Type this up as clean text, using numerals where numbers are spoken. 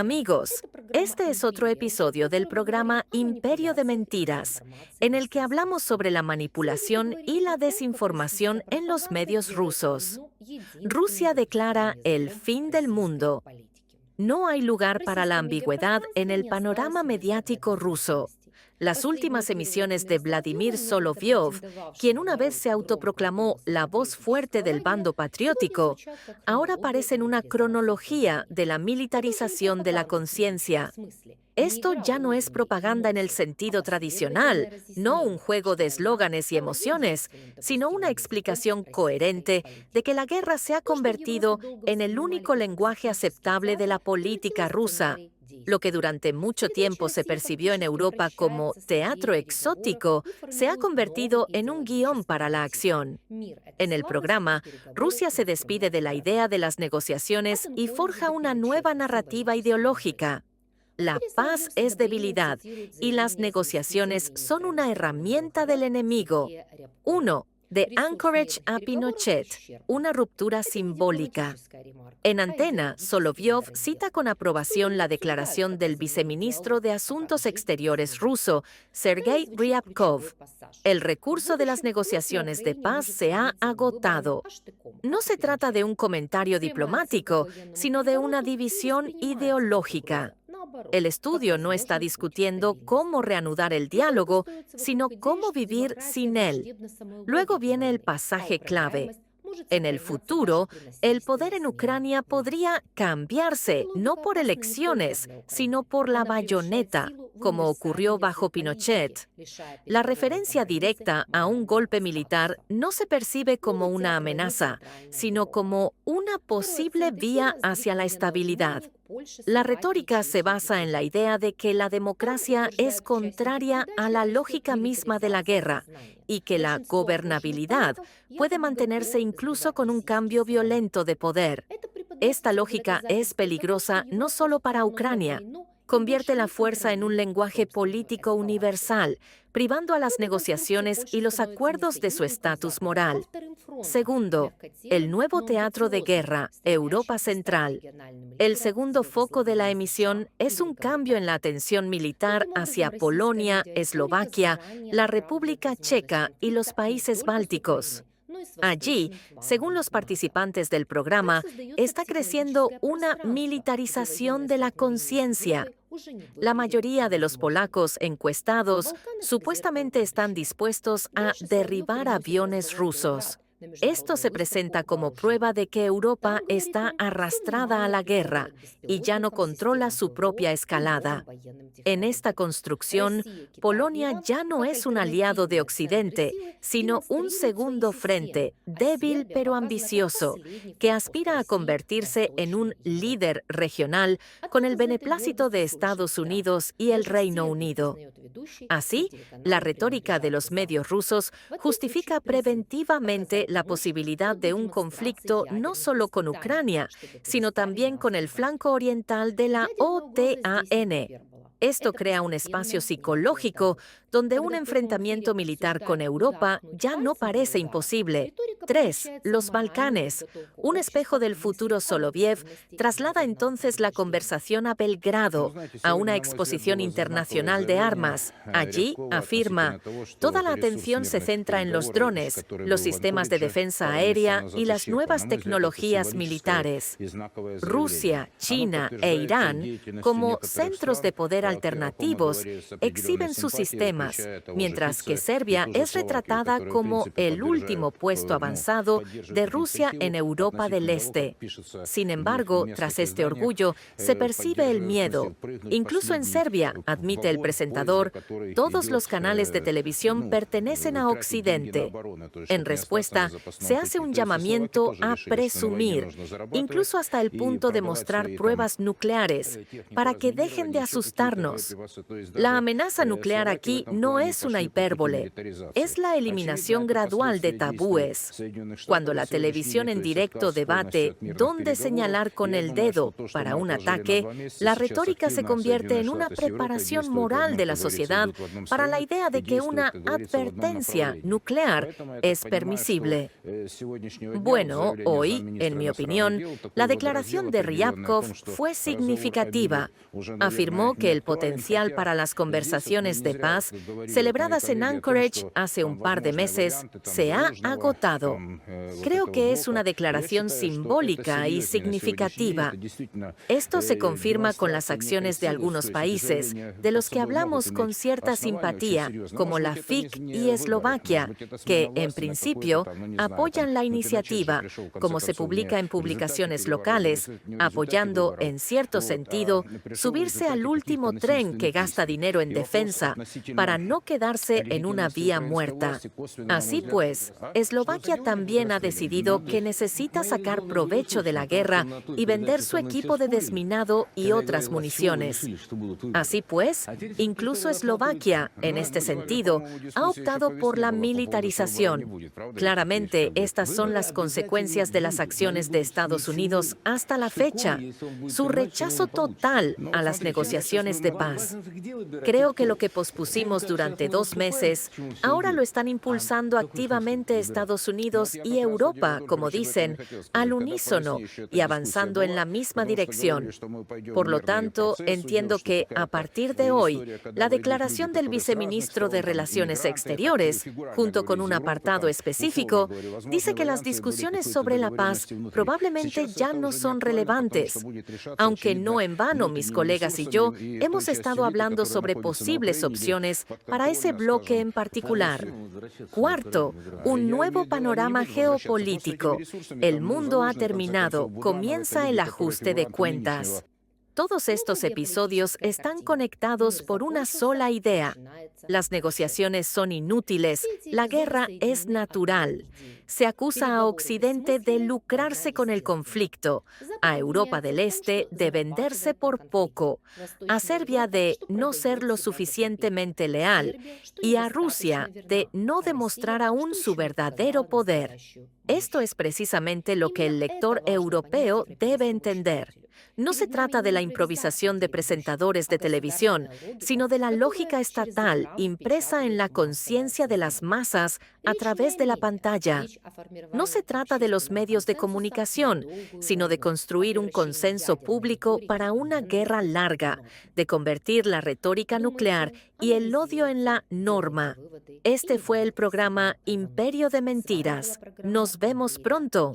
Amigos, este es otro episodio del programa Imperio de Mentiras, en el que hablamos sobre la manipulación y la desinformación en los medios rusos. Rusia declara el fin del mundo. No hay lugar para la ambigüedad en el panorama mediático ruso. Las últimas emisiones de Vladimir Solovyov, quien una vez se autoproclamó la voz fuerte del bando patriótico, ahora parecen una cronología de la militarización de la conciencia. Esto ya no es propaganda en el sentido tradicional, no un juego de eslóganes y emociones, sino una explicación coherente de que la guerra se ha convertido en el único lenguaje aceptable de la política rusa. Lo que durante mucho tiempo se percibió en Europa como teatro exótico, se ha convertido en un guión para la acción. En el programa, Rusia se despide de la idea de las negociaciones y forja una nueva narrativa ideológica. La paz es debilidad y las negociaciones son una herramienta del enemigo. 1. De Anchorage a Pinochet, una ruptura simbólica. En antena, Solovyov cita con aprobación la declaración del viceministro de Asuntos Exteriores ruso, Sergei Ryabkov. El recurso de las negociaciones de paz se ha agotado. No se trata de un comentario diplomático, sino de una división ideológica. El estudio no está discutiendo cómo reanudar el diálogo, sino cómo vivir sin él. Luego viene el pasaje clave. En el futuro, el poder en Ucrania podría cambiarse, no por elecciones, sino por la bayoneta, como ocurrió bajo Pinochet. La referencia directa a un golpe militar no se percibe como una amenaza, sino como una posible vía hacia la estabilidad. La retórica se basa en la idea de que la democracia es contraria a la lógica misma de la guerra y que la gobernabilidad puede mantenerse incluso con un cambio violento de poder. Esta lógica es peligrosa no solo para Ucrania. Convierte la fuerza en un lenguaje político universal, privando a las negociaciones y los acuerdos de su estatus moral. Segundo, el nuevo teatro de guerra, Europa Central. El segundo foco de la emisión es un cambio en la atención militar hacia Polonia, Eslovaquia, la República Checa y los países bálticos. Allí, según los participantes del programa, está creciendo una militarización de la conciencia. La mayoría de los polacos encuestados supuestamente están dispuestos a derribar aviones rusos. Esto se presenta como prueba de que Europa está arrastrada a la guerra y ya no controla su propia escalada. En esta construcción, Polonia ya no es un aliado de Occidente, sino un segundo frente, débil pero ambicioso, que aspira a convertirse en un líder regional con el beneplácito de Estados Unidos y el Reino Unido. Así, la retórica de los medios rusos justifica preventivamente la posibilidad de un conflicto no solo con Ucrania, sino también con el flanco oriental de la OTAN. Esto crea un espacio psicológico donde un enfrentamiento militar con Europa ya no parece imposible. 3. Los Balcanes. Un espejo del futuro Soloviev traslada entonces la conversación a Belgrado, a una exposición internacional de armas. Allí, afirma, toda la atención se centra en los drones, los sistemas de defensa aérea y las nuevas tecnologías militares. Rusia, China e Irán, como centros de poder alternativos, exhiben sus sistemas, mientras que Serbia es retratada como el último puesto avanzado de Rusia en Europa del Este. Sin embargo, tras este orgullo, se percibe el miedo. Incluso en Serbia, admite el presentador, todos los canales de televisión pertenecen a Occidente. En respuesta, se hace un llamamiento a presumir, incluso hasta el punto de mostrar pruebas nucleares, para que dejen de asustarnos engañarnos. La amenaza nuclear aquí no es una hipérbole, es la eliminación gradual de tabúes. Cuando la televisión en directo debate dónde señalar con el dedo para un ataque, la retórica se convierte en una preparación moral de la sociedad para la idea de que una advertencia nuclear es permisible. Bueno, hoy, en mi opinión, la declaración de Ryabkov fue significativa. Afirmó que el potencial para las conversaciones de paz, celebradas en Anchorage hace un par de meses, se ha agotado. Creo que es una declaración simbólica y significativa. Esto se confirma con las acciones de algunos países, de los que hablamos con cierta simpatía, como la FIC y Eslovaquia, que, en principio, apoyan la iniciativa, como se publica en publicaciones locales, apoyando, en cierto sentido, subirse al último tren que gasta dinero en defensa, para no quedarse en una vía muerta. Así pues, Eslovaquia también ha decidido que necesita sacar provecho de la guerra y vender su equipo de desminado y otras municiones. Así pues, incluso Eslovaquia, en este sentido, ha optado por la militarización. Claramente, estas son las consecuencias de las acciones de Estados Unidos hasta la fecha, su rechazo total a las negociaciones de paz. Creo que lo que pospusimos durante 2 meses, ahora lo están impulsando activamente Estados Unidos y Europa, como dicen, al unísono y avanzando en la misma dirección. Por lo tanto, entiendo que, a partir de hoy, la declaración del viceministro de Relaciones Exteriores, junto con un apartado específico, dice que las discusiones sobre la paz probablemente ya no son relevantes. Aunque no en vano mis colegas y yo hemos estado hablando sobre posibles opciones para ese bloque en particular. Cuarto, un nuevo panorama geopolítico. El mundo ha terminado, comienza el ajuste de cuentas. Todos estos episodios están conectados por una sola idea. Las negociaciones son inútiles, la guerra es natural. Se acusa a Occidente de lucrarse con el conflicto, a Europa del Este de venderse por poco, a Serbia de no ser lo suficientemente leal y a Rusia de no demostrar aún su verdadero poder. Esto es precisamente lo que el lector europeo debe entender. No se trata de la improvisación de presentadores de televisión, sino de la lógica estatal impresa en la conciencia de las masas a través de la pantalla. No se trata de los medios de comunicación, sino de construir un consenso público para una guerra larga, de convertir la retórica nuclear y el odio en la norma. Este fue el programa Imperio de Mentiras. Nos vemos pronto.